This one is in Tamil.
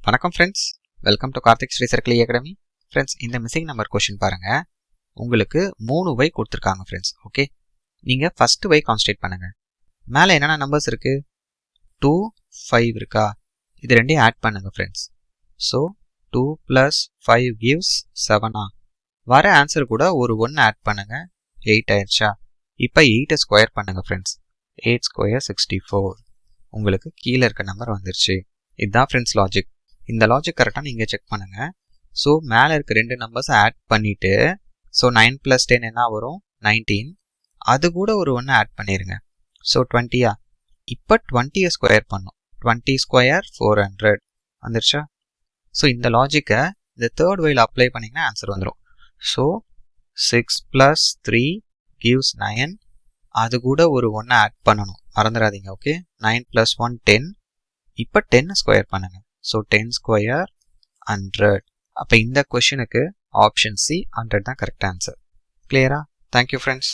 வணக்கம் friends, welcome to Karthik Sri circle academy. Friends, இந்த மிஸ்ஸிங் நம்பர் கொஷின் பாருங்க. உங்களுக்கு 3 y கொடுத்துருக்காங்க ஃப்ரெண்ட்ஸ். ஓகே, நீங்கள் ஃபர்ஸ்ட் y கான்ஸ்டேட் பண்ணுங்க. மேலே என்னென்ன நம்பர்ஸ் இருக்கு? 2, 5 இருக்கா? இது ரெண்டையும் ஆட் பண்ணுங்க ஃப்ரெண்ட்ஸ். So 2 + 5 gives 7. வர ஆன்சர் கூட ஒரு 1 ஆட் பண்ணுங்க, 8 ஆயிடுச்சா? இப்போ 8 ஸ்கொயர் பண்ணுங்க ஃப்ரெண்ட்ஸ். 8 ஸ்கொயர் 64. உங்களுக்கு கீழே இருக்க நம்பர் வந்துருச்சு. இதுதான் ஃப்ரெண்ட்ஸ் லாஜிக். இந்த லாஜிக் கரெக்டாக நீங்கள் செக் பண்ணுங்கள். ஸோ மேலே இருக்க 2 நம்பர்ஸை ஆட் பண்ணிவிட்டு, ஸோ 9 + 10 என்ன வரும்? 19. அது கூட ஒரு 1 ஆட் பண்ணிடுங்க. ஸோ 20. இப்போ 20 ஸ்கொயர் பண்ணும். 20 ஸ்கொயர் 400 வந்துருச்சா? ஸோ இந்த லாஜிக்கை இந்த தேர்ட் வேயில் அப்ளை பண்ணிங்கன்னா ஆன்சர் வந்துடும். So 6 + 3 gives 9. அது கூட ஒரு 1 ஆட் பண்ணணும், மறந்துடாதீங்க. ஓகே, 9 + 1 10. இப்போ 10 ஸ்கொயர் பண்ணுங்க. So 10 square 100. அப்போ இந்த கொஷனுக்கு ஆப்ஷன் சி 100 தான் கரெக்ட் ஆன்சர். கிளியரா? Thank you friends.